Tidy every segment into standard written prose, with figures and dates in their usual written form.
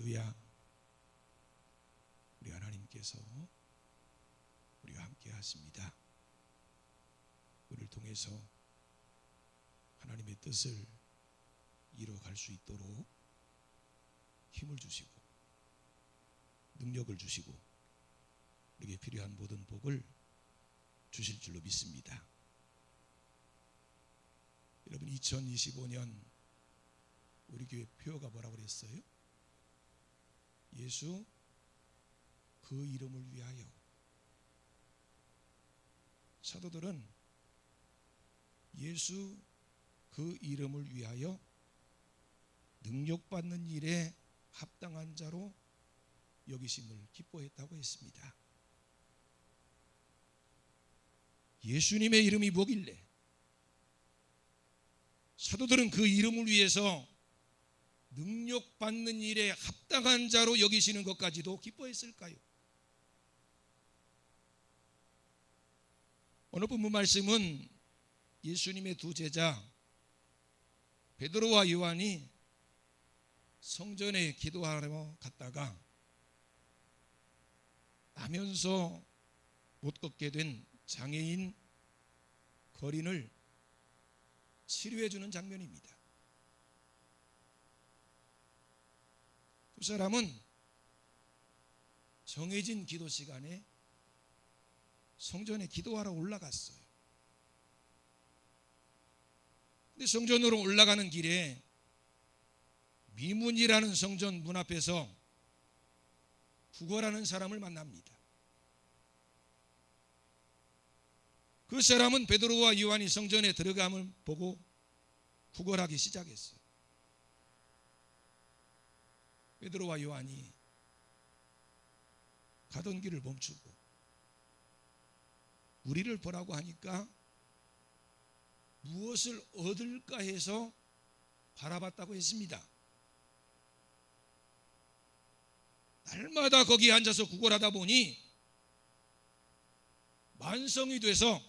할렐루야. 우리 하나님께서 우리와 함께 하십니다. 우리를 통해서 하나님의 뜻을 이뤄갈 수 있도록 힘을 주시고 능력을 주시고 우리에게 필요한 모든 복을 주실 줄로 믿습니다. 여러분, 2025년 우리 교회 표어가 뭐라고 그랬어요? 예수 그 이름을 위하여. 사도들은 예수 그 이름을 위하여 능력받는 일에 합당한 자로 여기심을 기뻐했다고 했습니다. 예수님의 이름이 뭐길래 사도들은 그 이름을 위해서 능력받는 일에 합당한 자로 여기시는 것까지도 기뻐했을까요? 오늘 본문 말씀은 예수님의 두 제자 베드로와 요한이 성전에 기도하러 갔다가 나면서 못 걷게 된 장애인 거린을 치료해 주는 장면입니다. 두 사람은 정해진 기도 시간에 성전에 기도하러 올라갔어요. 근데 성전으로 올라가는 길에 미문이라는 성전 문 앞에서 구걸하는 사람을 만납니다. 그 사람은 베드로와 요한이 성전에 들어감을 보고 구걸하기 시작했어요. 베드로와 요한이 가던 길을 멈추고 우리를 보라고 하니까 무엇을 얻을까 해서 바라봤다고 했습니다. 날마다 거기에 앉아서 구걸하다 보니 만성이 돼서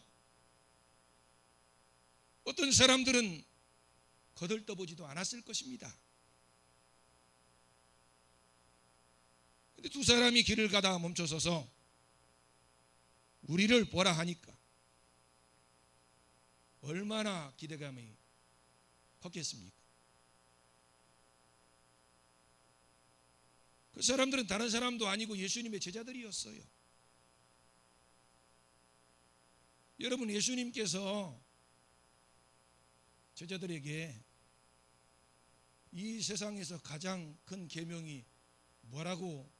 어떤 사람들은 거들떠보지도 않았을 것입니다. 근데 두 사람이 길을 가다가 멈춰서서 우리를 보라 하니까 얼마나 기대감이 컸겠습니까? 그 사람들은 다른 사람도 아니고 예수님의 제자들이었어요. 여러분, 예수님께서 제자들에게 이 세상에서 가장 큰 계명이 뭐라고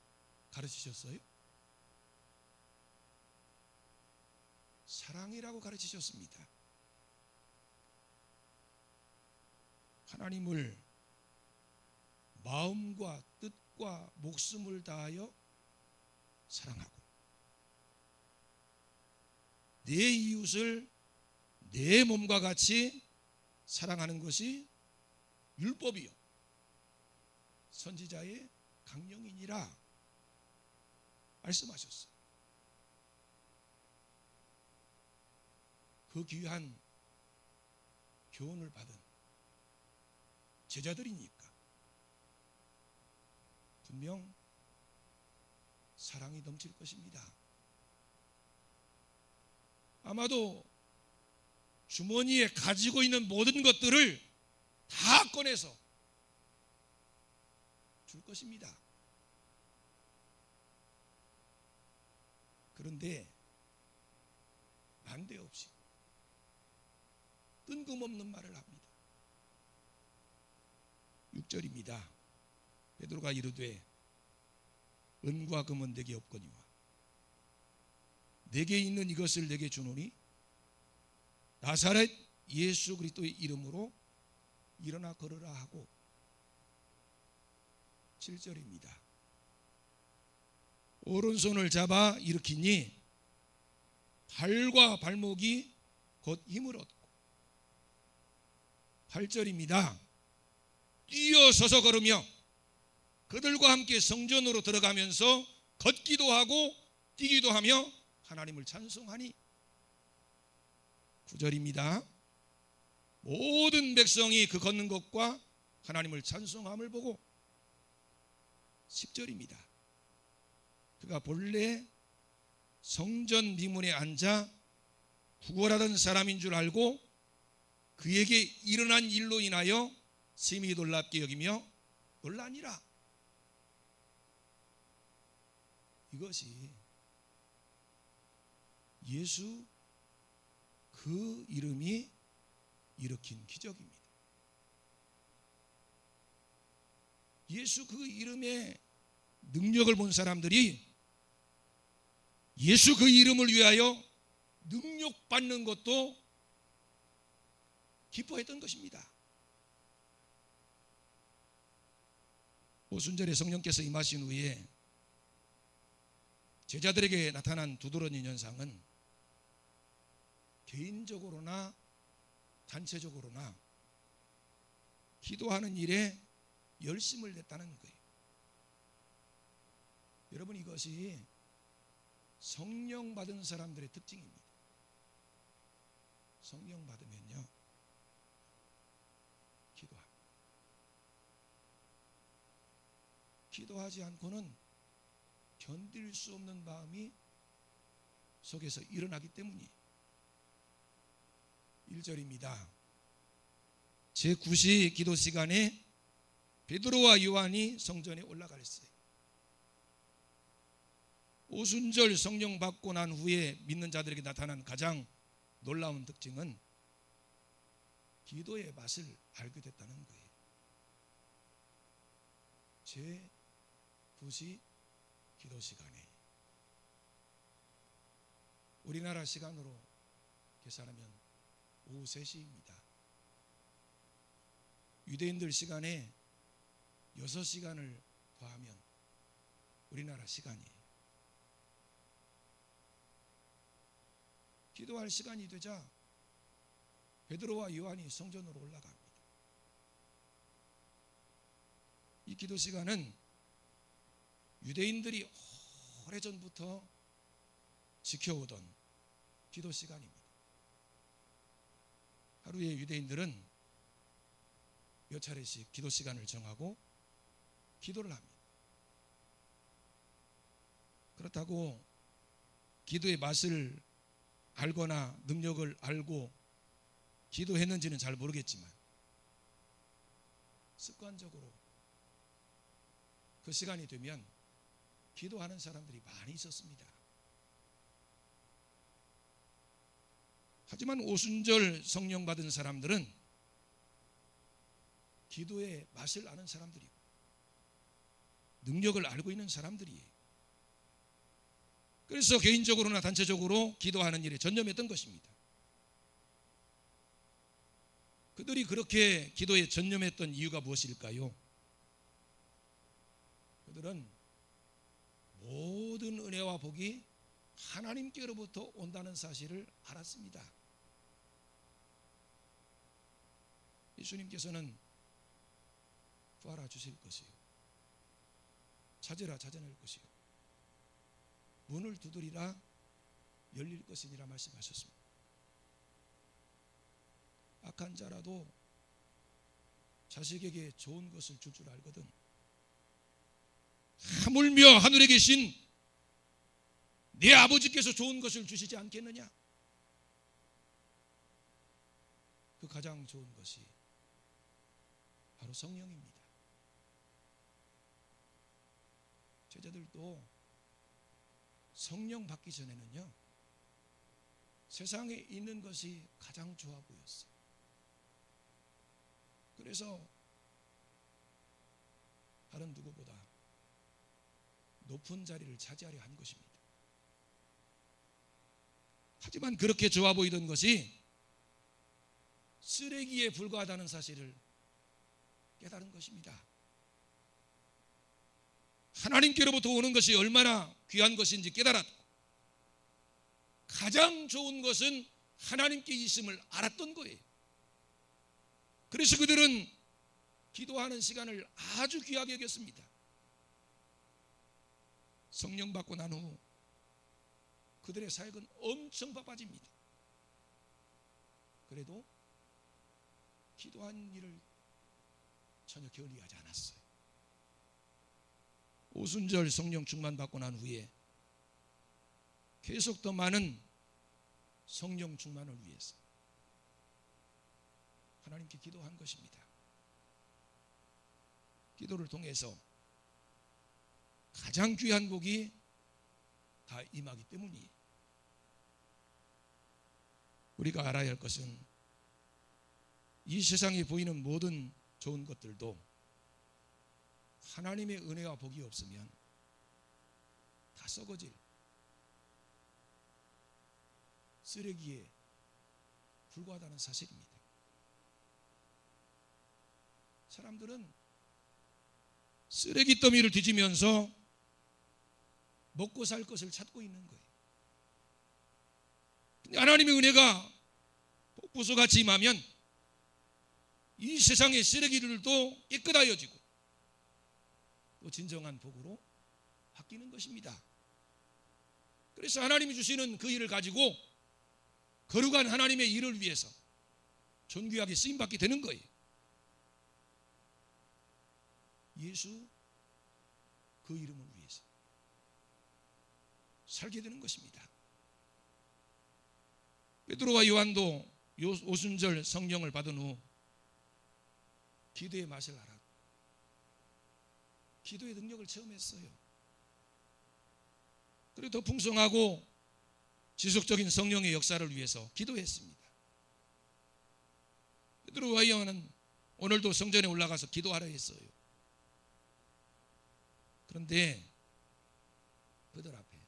가르치셨어요? 사랑이라고 가르치셨습니다. 하나님을 마음과 뜻과 목숨을 다하여 사랑하고 내 이웃을 내 몸과 같이 사랑하는 것이 율법이요 선지자의 강령이니라 말씀하셨어요. 그 귀한 교훈을 받은 제자들이니까 분명 사랑이 넘칠 것입니다. 아마도 주머니에 가지고 있는 모든 것들을 다 꺼내서 줄 것입니다. 그런데 난데없이 뜬금없는 말을 합니다. 6절입니다. 베드로가 이르되 은과 금은 내게 없거니와 내게 있는 이것을 내게 주노니 나사렛 예수 그리스도의 이름으로 일어나 걸으라 하고 7절입니다. 오른손을 잡아 일으키니 발과 발목이 곧 힘을 얻고 8절입니다. 뛰어서서 걸으며 그들과 함께 성전으로 들어가면서 걷기도 하고 뛰기도 하며 하나님을 찬송하니 9절입니다. 모든 백성이 그 걷는 것과 하나님을 찬송함을 보고 10절입니다. 그가 본래 성전 미문에 앉아 구걸하던 사람인 줄 알고 그에게 일어난 일로 인하여 심히 놀랍게 여기며 놀라니라. 이것이 예수 그 이름이 일으킨 기적입니다. 예수 그 이름의 능력을 본 사람들이 예수 그 이름을 위하여 능력받는 것도 기뻐했던 것입니다. 오순절에 성령께서 임하신 후에 제자들에게 나타난 두드러진 현상은 개인적으로나 단체적으로나 기도하는 일에 열심을 냈다는 거예요. 여러분, 이것이 성령 받은 사람들의 특징입니다. 성령 받으면요, 기도합니다. 기도하지 않고는 견딜 수 없는 마음이 속에서 일어나기 때문이에요. 1절입니다. 제9시 기도 시간에 베드로와 요한이 성전에 올라갔어요. 오순절 성령 받고 난 후에 믿는 자들에게 나타난 가장 놀라운 특징은 기도의 맛을 알게 됐다는 거예요. 제9시 기도 시간에, 우리나라 시간으로 계산하면 오후 3시입니다. 유대인들 시간에 6시간을 더하면 우리나라 시간이에요. 기도할 시간이 되자 베드로와 요한이 성전으로 올라갑니다. 이 기도 시간은 유대인들이 오래전부터 지켜오던 기도 시간입니다. 하루에 유대인들은 몇 차례씩 기도 시간을 정하고 기도를 합니다. 그렇다고 기도의 맛을 알거나 능력을 알고 기도했는지는 잘 모르겠지만 습관적으로 그 시간이 되면 기도하는 사람들이 많이 있었습니다. 하지만 오순절 성령 받은 사람들은 기도의 맛을 아는 사람들이고 능력을 알고 있는 사람들이에요. 그래서 개인적으로나 단체적으로 기도하는 일에 전념했던 것입니다. 그들이 그렇게 기도에 전념했던 이유가 무엇일까요? 그들은 모든 은혜와 복이 하나님께로부터 온다는 사실을 알았습니다. 예수님께서는 구하라 주실 것이요, 찾으라 찾아낼 것이요, 문을 두드리라 열릴 것이니라 말씀하셨습니다. 악한 자라도 자식에게 좋은 것을 줄 줄 알거든 하물며 하늘에 계신 내 아버지께서 좋은 것을 주시지 않겠느냐? 그 가장 좋은 것이 바로 성령입니다. 제자들도 성령 받기 전에는요, 세상에 있는 것이 가장 좋아 보였어요. 그래서 다른 누구보다 높은 자리를 차지하려 한 것입니다. 하지만 그렇게 좋아 보이던 것이 쓰레기에 불과하다는 사실을 깨달은 것입니다. 하나님께로부터 오는 것이 얼마나 귀한 것인지 깨달았고 가장 좋은 것은 하나님께 있음을 알았던 거예요. 그래서 그들은 기도하는 시간을 아주 귀하게 여겼습니다. 성령 받고 난 후 그들의 사역은 엄청 바빠집니다. 그래도 기도한 일을 전혀 게을리하지 않았어요. 오순절 성령 충만 받고 난 후에 계속 더 많은 성령 충만을 위해서 하나님께 기도한 것입니다. 기도를 통해서 가장 귀한 복이 다 임하기 때문이에요. 우리가 알아야 할 것은 이 세상에 보이는 모든 좋은 것들도 하나님의 은혜와 복이 없으면 다 썩어질 쓰레기에 불과하다는 사실입니다. 사람들은 쓰레기 더미를 뒤지면서 먹고 살 것을 찾고 있는 거예요. 근데 하나님의 은혜가 복부소같이 임하면 이 세상의 쓰레기들도 깨끗하여지고 또 진정한 복으로 바뀌는 것입니다. 그래서 하나님이 주시는 그 일을 가지고 거룩한 하나님의 일을 위해서 존귀하게 쓰임받게 되는 거예요. 예수 그 이름을 위해서 살게 되는 것입니다. 베드로와 요한도 오순절 성령을 받은 후 기도의 맛을 알았고 기도의 능력을 체험했어요. 그리고 더 풍성하고 지속적인 성령의 역사를 위해서 기도했습니다. 베드로와 요한은 오늘도 성전에 올라가서 기도하려 했어요. 그런데 그들 앞에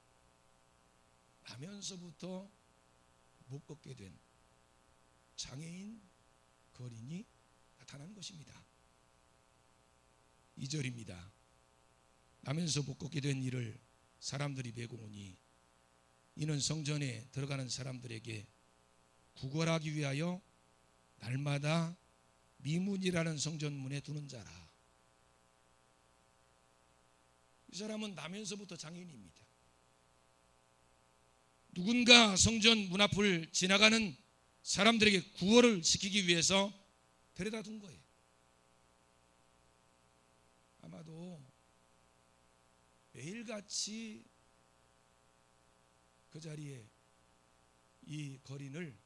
나면서부터 못 걷게 된 장애인 거린이 나타난 것입니다. 2절입니다. 나면서 못 걷게 된 이를 사람들이 메고 오니 이는 성전에 들어가는 사람들에게 구걸하기 위하여 날마다 미문이라는 성전문에 두는 자라. 이 사람은 나면서부터 장애인입니다. 누군가 성전 문 앞을 지나가는 사람들에게 구걸을 시키기 위해서 데려다 둔 거예요. 아마도 매일같이 그 자리에 이 거린을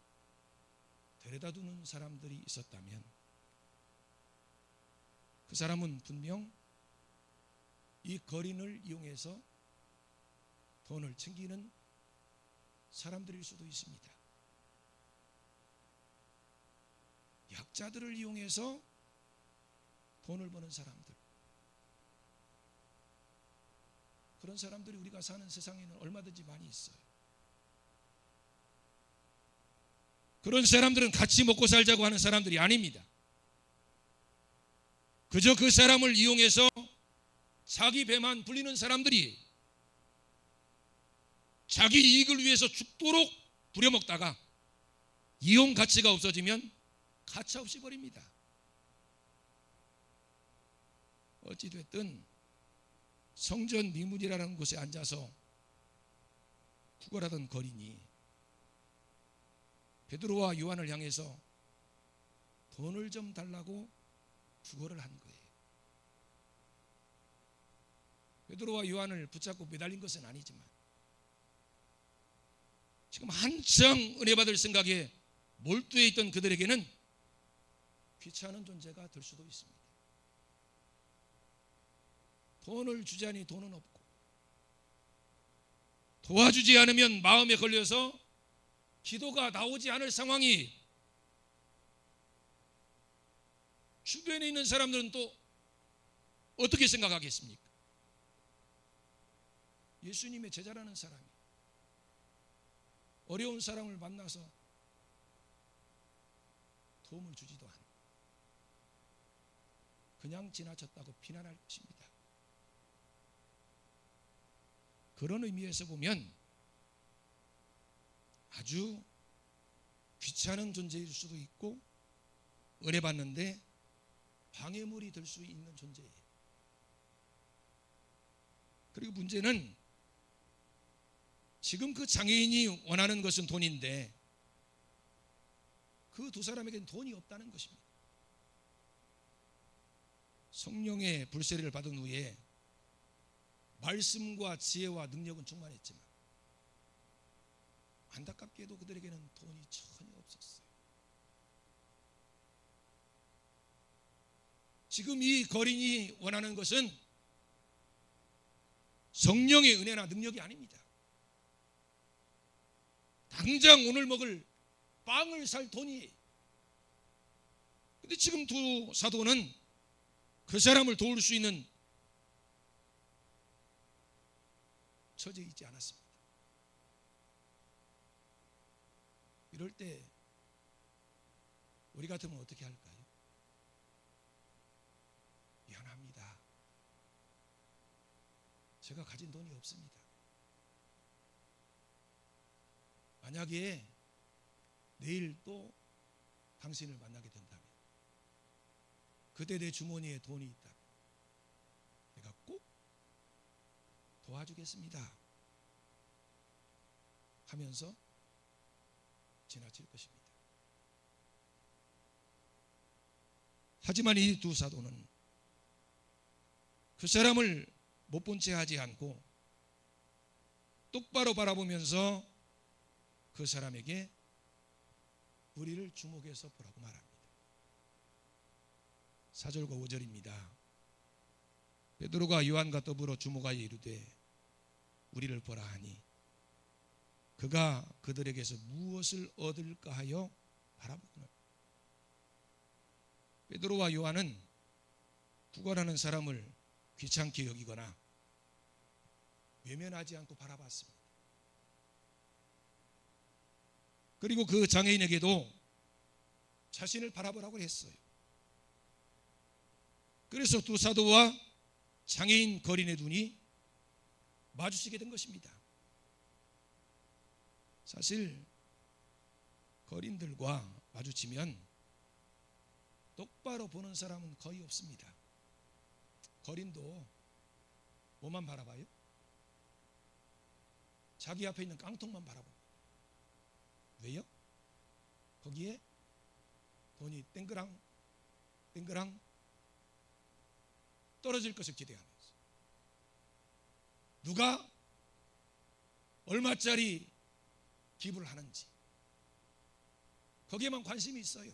데려다 두는 사람들이 있었다면 그 사람은 분명 이 거린을 이용해서 돈을 챙기는 사람들일 수도 있습니다. 약자들을 이용해서 돈을 버는 사람들, 그런 사람들이 우리가 사는 세상에는 얼마든지 많이 있어요. 그런 사람들은 같이 먹고 살자고 하는 사람들이 아닙니다. 그저 그 사람을 이용해서 자기 배만 불리는 사람들이 자기 이익을 위해서 죽도록 부려먹다가 이용 가치가 없어지면 가차 없이 버립니다. 어찌됐든 성전 미문이라는 곳에 앉아서 구걸하던 거린이 베드로와 요한을 향해서 돈을 좀 달라고 구걸을 한 거예요. 베드로와 요한을 붙잡고 매달린 것은 아니지만 지금 한창 은혜 받을 생각에 몰두해 있던 그들에게는 귀찮은 존재가 될 수도 있습니다. 돈을 주자니 돈은 없고 도와주지 않으면 마음에 걸려서 기도가 나오지 않을 상황이 주변에 있는 사람들은 또 어떻게 생각하겠습니까? 예수님의 제자라는 사람이 어려운 사람을 만나서 도움을 주지도 않고 그냥 지나쳤다고 비난할 것입니다. 그런 의미에서 보면 아주 귀찮은 존재일 수도 있고 은혜 받는데 방해물이 될 수 있는 존재예요. 그리고 문제는 지금 그 장애인이 원하는 것은 돈인데 그 두 사람에게는 돈이 없다는 것입니다. 성령의 불세례를 받은 후에 말씀과 지혜와 능력은 충만했지만 안타깝게도 그들에게는 돈이 전혀 없었어요. 지금 이 거린이 원하는 것은 성령의 은혜나 능력이 아닙니다. 당장 오늘 먹을 빵을 살 돈이에요. 근데 지금 두 사도는 그 사람을 도울 수 있는 처지에 있지 않았습니다. 이럴 때 우리 같으면 어떻게 할까요? 미안합니다. 제가 가진 돈이 없습니다. 만약에 내일 또 당신을 만나게 된다면, 그때 내 주머니에 돈이 있다면 내가 꼭 도와주겠습니다 하면서 지나칠 것입니다. 하지만 이 두 사도는 그 사람을 못 본 채 하지 않고 똑바로 바라보면서 그 사람에게 우리를 주목해서 보라고 말합니다. 4절과 5절입니다. 베드로가 요한과 더불어 주목하여 이르되 우리를 보라 하니 그가 그들에게서 무엇을 얻을까 하여 바라보거늘. 베드로와 요한은 구걸하는 사람을 귀찮게 여기거나 외면하지 않고 바라봤습니다. 그리고 그 장애인에게도 자신을 바라보라고 했어요. 그래서 두 사도와 장애인 거린의 눈이 마주치게 된 것입니다. 사실 거린들과 마주치면 똑바로 보는 사람은 거의 없습니다. 거린도 뭐만 바라봐요? 자기 앞에 있는 깡통만 바라봅니다. 왜요? 거기에 돈이 땡그랑 떨어질 것을 기대하면서 누가 얼마짜리 기부를 하는지 거기에만 관심이 있어요.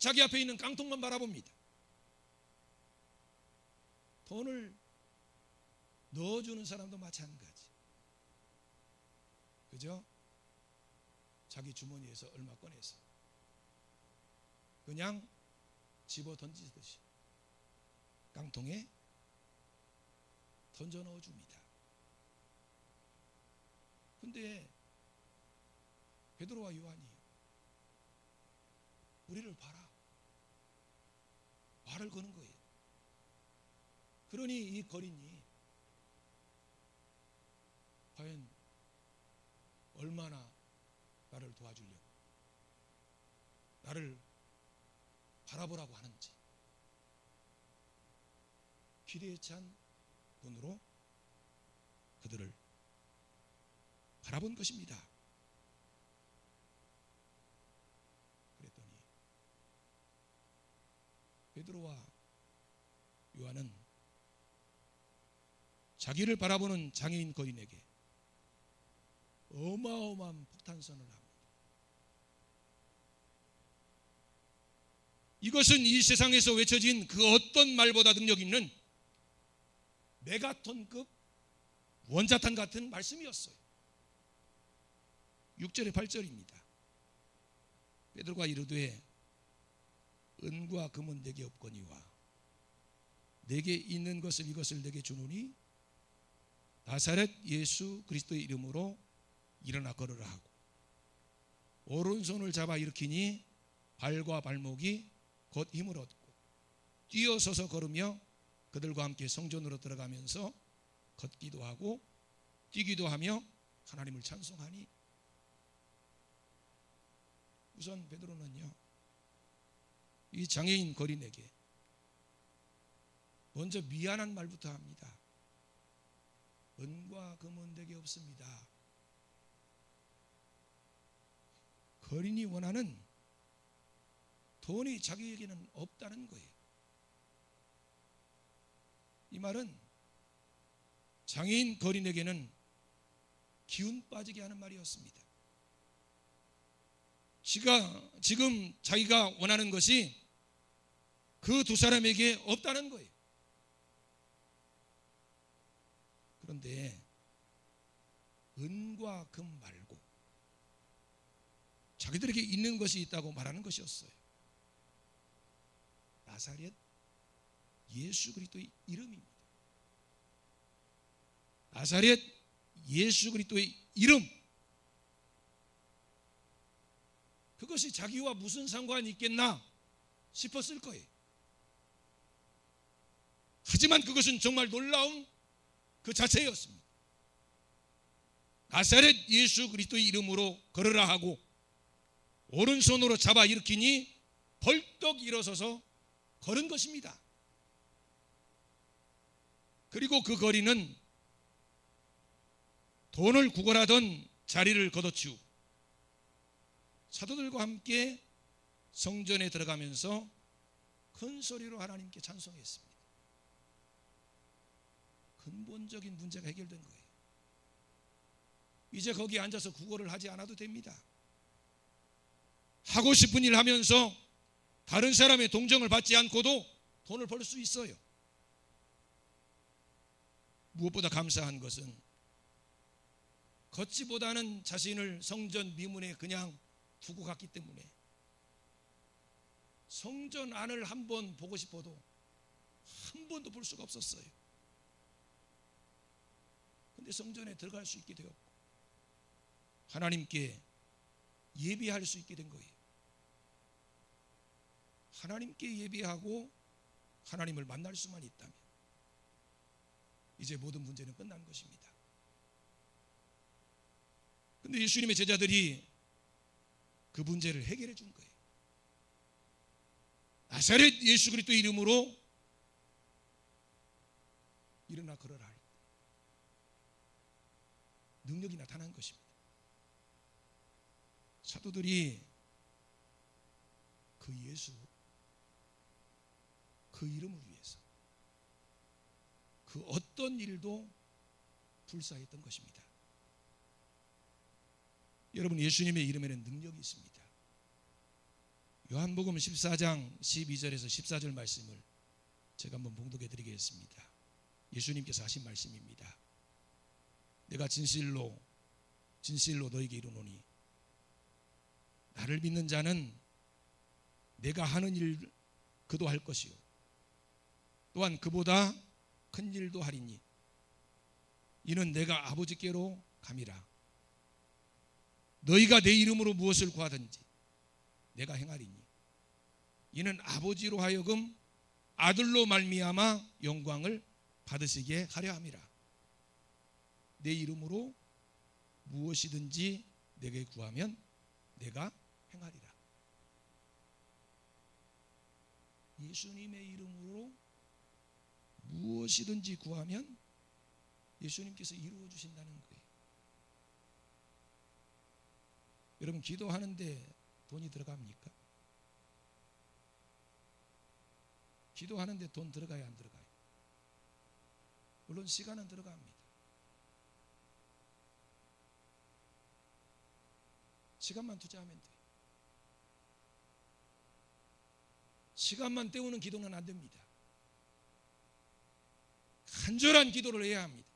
자기 앞에 있는 깡통만 바라봅니다. 돈을 넣어주는 사람도 마찬가지. 그죠? 자기 주머니에서 얼마 꺼내서 그냥 집어 던지듯이 깡통에 던져 넣어줍니다. 근데 베드로와 요한이 우리를 봐라 말을 거는 거예요. 그러니 이 거린이 과연 얼마나 나를 도와주려고 나를 바라보라고 하는지 기대에 찬 눈으로 그들을 바라본 것입니다. 그랬더니 베드로와 요한은 자기를 바라보는 장애인 거린에게 어마어마한 폭탄선을 합니다. 이것은 이 세상에서 외쳐진 그 어떤 말보다 능력 있는 메가톤급 원자탄 같은 말씀이었어요. 6절에 8절입니다. 베드로가 이르되 은과 금은 내게 없거니와 내게 있는 것을 이것을 내게 주노니 나사렛 예수 그리스도의 이름으로 일어나 걸으라 하고 오른손을 잡아 일으키니 발과 발목이 곧 힘을 얻고 뛰어서서 걸으며 그들과 함께 성전으로 들어가면서 걷기도 하고 뛰기도 하며 하나님을 찬송하니. 우선 베드로는요 이 장애인 거린에게 먼저 미안한 말부터 합니다. 은과 금은 내게 없습니다. 거린이 원하는 돈이 자기에게는 없다는 거예요. 이 말은 장애인 거린에게는 기운 빠지게 하는 말이었습니다. 지금 자기가 원하는 것이 그 두 사람에게 없다는 거예요. 그런데 은과 금 말고 자기들에게 있는 것이 있다고 말하는 것이었어요. 나사렛 예수 그리스도의 이름입니다. 나사렛 예수 그리스도의 이름, 그것이 자기와 무슨 상관이 있겠나 싶었을 거예요. 하지만 그것은 정말 놀라운 그 자체였습니다. 나사렛 예수 그리스도의 이름으로 걸으라 하고 오른손으로 잡아 일으키니 벌떡 일어서서 걸은 것입니다. 그리고 그 거리는 돈을 구걸하던 자리를 걷어치우고 사도들과 함께 성전에 들어가면서 큰 소리로 하나님께 찬송했습니다. 근본적인 문제가 해결된 거예요. 이제 거기 앉아서 구걸을 하지 않아도 됩니다. 하고 싶은 일 하면서 다른 사람의 동정을 받지 않고도 돈을 벌 수 있어요. 무엇보다 감사한 것은 걷지보다는 자신을 성전 미문에 그냥 두고 갔기 때문에 성전 안을 한번 보고 싶어도 한 번도 볼 수가 없었어요. 그런데 성전에 들어갈 수 있게 되었고 하나님께 예배할 수 있게 된 거예요. 하나님께 예배하고 하나님을 만날 수만 있다면 이제 모든 문제는 끝난 것입니다. 그런데 예수님의 제자들이 그 문제를 해결해 준 거예요. 나사렛 예수 그리스도의 이름으로 일어나 걸어라 할 때 능력이 나타난 것입니다. 사도들이 그 예수, 그 이름을 위해서 그 어떤 일도 불사했던 것입니다. 여러분, 예수님의 이름에는 능력이 있습니다. 요한복음 14장 12절에서 14절 말씀을 제가 한번 봉독해 드리겠습니다. 예수님께서 하신 말씀입니다. 내가 진실로 너에게 이르노니 나를 믿는 자는 내가 하는 일 그도 할 것이요 또한 그보다 큰 일도 하리니 이는 내가 아버지께로 감이라. 너희가 내 이름으로 무엇을 구하든지 내가 행하리니 이는 아버지로 하여금 아들로 말미암아 영광을 받으시게 하려 함이라. 내 이름으로 무엇이든지 내게 구하면 내가 행하리라. 예수님의 이름으로 무엇이든지 구하면 예수님께서 이루어 주신다는 거예요. 여러분, 기도하는데 돈이 들어갑니까? 기도하는데 돈 들어가야 안 들어가요? 물론 시간은 들어갑니다. 시간만 투자하면 돼요. 시간만 때우는 기도는 안 됩니다. 간절한 기도를 해야 합니다.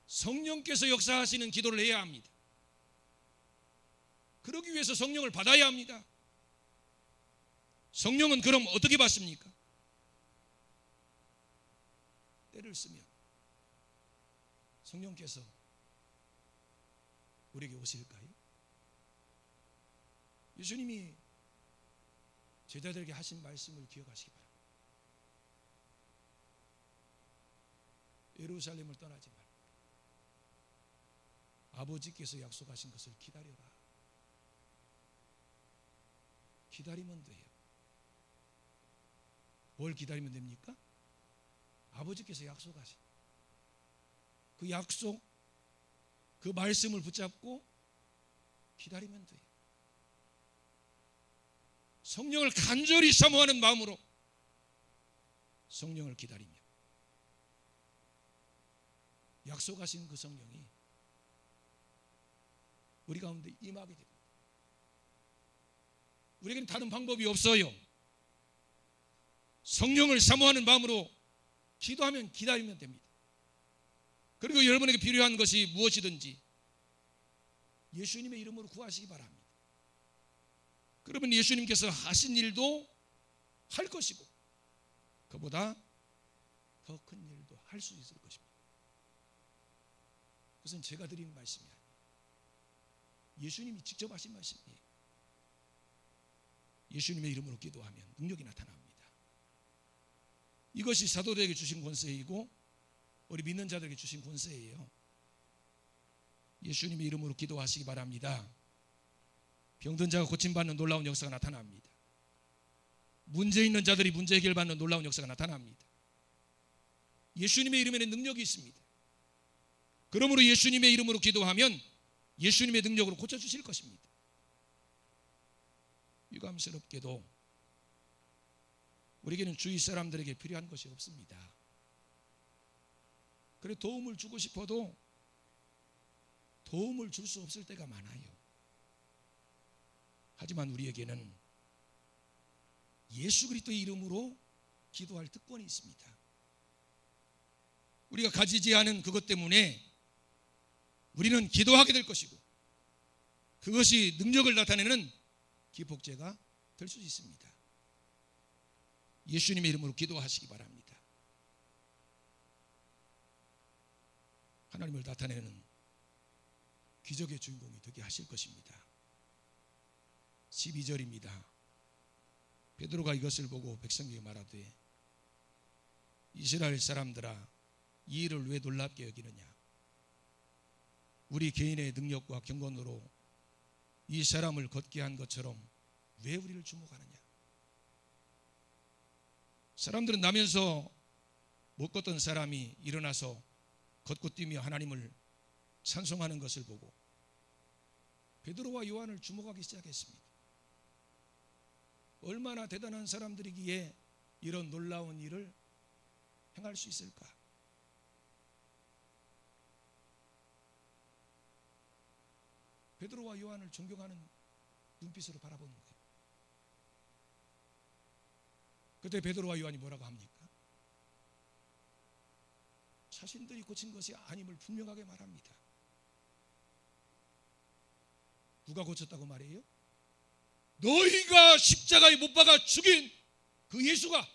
성령께서 역사하시는 기도를 해야 합니다. 그러기 위해서 성령을 받아야 합니다. 성령은 그럼 어떻게 받습니까? 때를 쓰면 성령께서 우리에게 오실까요? 예수님이 제자들에게 하신 말씀을 기억하시기 바랍니다. 예루살렘을 떠나지 말고 아버지께서 약속하신 것을 기다려라. 기다리면 돼요. 뭘 기다리면 됩니까? 아버지께서 약속하신 그 약속, 그 말씀을 붙잡고 기다리면 돼요. 성령을 간절히 사모하는 마음으로 성령을 기다리며 약속하신 그 성령이 우리 가운데 임하게 됩니다. 우리에게는 다른 방법이 없어요. 성령을 사모하는 마음으로 기도하면 기다리면 됩니다. 그리고 여러분에게 필요한 것이 무엇이든지 예수님의 이름으로 구하시기 바랍니다. 그러면 예수님께서 하신 일도 할 것이고 그보다 더 큰 일도 할 수 있을 것입니다. 그것은 제가 드리는 말씀이 아니에요. 예수님이 직접 하신 말씀이에요. 예수님의 이름으로 기도하면 능력이 나타납니다. 이것이 사도들에게 주신 권세이고 우리 믿는 자들에게 주신 권세예요. 예수님의 이름으로 기도하시기 바랍니다. 병든 자가 고침받는 놀라운 역사가 나타납니다. 문제 있는 자들이 문제 해결받는 놀라운 역사가 나타납니다. 예수님의 이름에는 능력이 있습니다. 그러므로 예수님의 이름으로 기도하면 예수님의 능력으로 고쳐주실 것입니다. 유감스럽게도 우리에게는 주위 사람들에게 필요한 것이 없습니다. 그래 도움을 주고 싶어도 도움을 줄 수 없을 때가 많아요. 하지만 우리에게는 예수 그리스도의 이름으로 기도할 특권이 있습니다. 우리가 가지지 않은 그것 때문에 우리는 기도하게 될 것이고 그것이 능력을 나타내는 기폭제가 될 수 있습니다. 예수님의 이름으로 기도하시기 바랍니다. 하나님을 나타내는 기적의 주인공이 되게 하실 것입니다. 12절입니다. 베드로가 이것을 보고 백성에게 말하되 이스라엘 사람들아 이 일을 왜 놀랍게 여기느냐. 우리 개인의 능력과 경건으로 이 사람을 걷게 한 것처럼 왜 우리를 주목하느냐. 사람들은 나면서 못 걷던 사람이 일어나서 걷고 뛰며 하나님을 찬송하는 것을 보고 베드로와 요한을 주목하기 시작했습니다. 얼마나 대단한 사람들이기에 이런 놀라운 일을 행할 수 있을까? 베드로와 요한을 존경하는 눈빛으로 바라보는 거예요. 그때 베드로와 요한이 뭐라고 합니까? 자신들이 고친 것이 아님을 분명하게 말합니다. 누가 고쳤다고 말해요? 너희가 십자가에 못 박아 죽인 그 예수가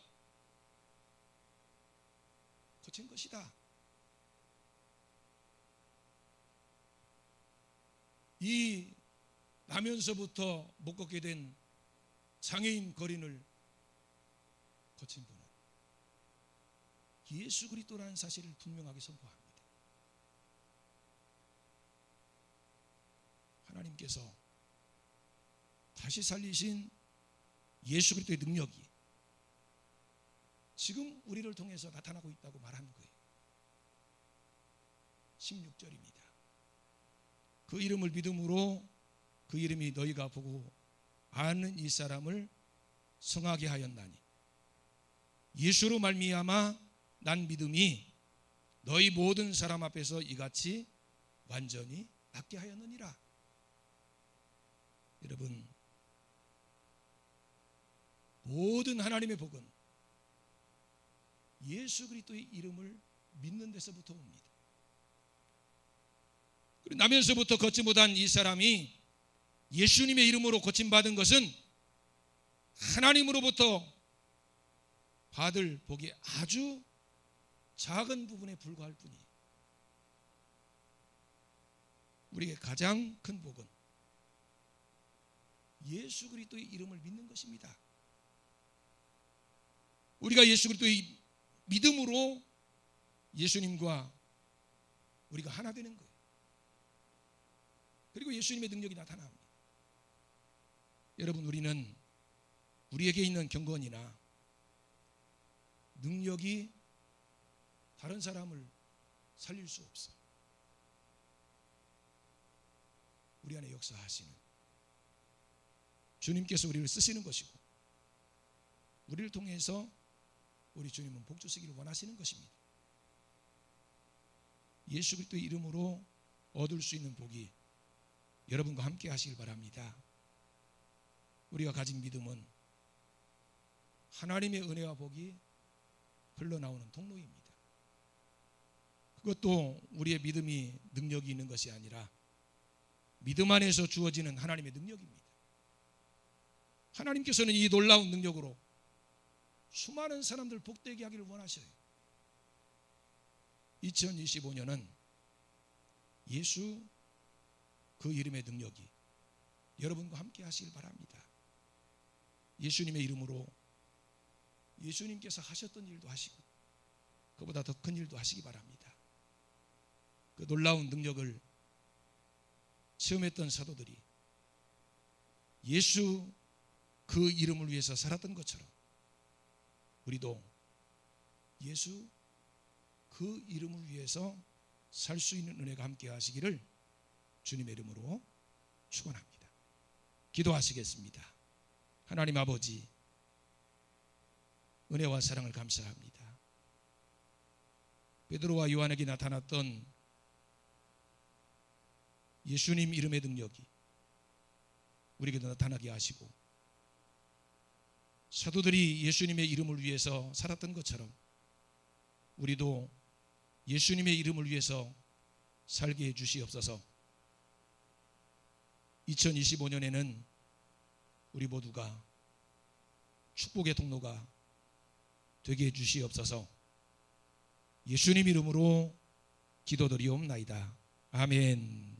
고친 것이다. 이 나면서부터 못 걷게 된 장애인 거린을 고친 분은 예수 그리스도라는 사실을 분명하게 선포합니다. 하나님께서 다시 살리신 예수 그리스도의 능력이 지금 우리를 통해서 나타나고 있다고 말하는 거예요. 16절입니다. 그 이름을 믿음으로 그 이름이 너희가 보고 아는 이 사람을 성하게 하였나니 예수로 말미암아 난 믿음이 너희 모든 사람 앞에서 이같이 완전히 낫게 하였느니라. 여러분, 모든 하나님의 복은 예수 그리스도의 이름을 믿는 데서부터 옵니다. 그리고 나면서부터 걷지 못한 이 사람이 예수님의 이름으로 고침받은 것은 하나님으로부터 받을 복이 아주 작은 부분에 불과할 뿐이에요. 우리에게 가장 큰 복은 예수 그리스도의 이름을 믿는 것입니다. 우리가 예수 그리스도의 믿음으로 예수님과 우리가 하나 되는 거예요. 그리고 예수님의 능력이 나타납니다. 여러분, 우리는 우리에게 있는 경건이나 능력이 다른 사람을 살릴 수 없어요. 우리 안에 역사하시는 주님께서 우리를 쓰시는 것이고 우리를 통해서 우리 주님은 복 주시기를 원하시는 것입니다. 예수 그리스도의 이름으로 얻을 수 있는 복이 여러분과 함께 하시길 바랍니다. 우리가 가진 믿음은 하나님의 은혜와 복이 흘러나오는 통로입니다. 그것도 우리의 믿음이 능력이 있는 것이 아니라 믿음 안에서 주어지는 하나님의 능력입니다. 하나님께서는 이 놀라운 능력으로 수많은 사람들 복되게 하기를 원하셔요. 2025년은 예수 그 이름의 능력이 여러분과 함께 하시길 바랍니다. 예수님의 이름으로 예수님께서 하셨던 일도 하시고 그보다 더 큰 일도 하시기 바랍니다. 그 놀라운 능력을 체험했던 사도들이 예수 그 이름을 위해서 살았던 것처럼 우리도 예수 그 이름을 위해서 살 수 있는 은혜가 함께 하시기를 주님의 이름으로 축원합니다. 기도하시겠습니다. 하나님 아버지, 은혜와 사랑을 감사합니다. 베드로와 요한에게 나타났던 예수님 이름의 능력이 우리에게도 나타나게 하시고 사도들이 예수님의 이름을 위해서 살았던 것처럼 우리도 예수님의 이름을 위해서 살게 해 주시옵소서. 2025년에는 우리 모두가 축복의 통로가 되게 해 주시옵소서. 예수님 이름으로 기도드리옵나이다. 아멘.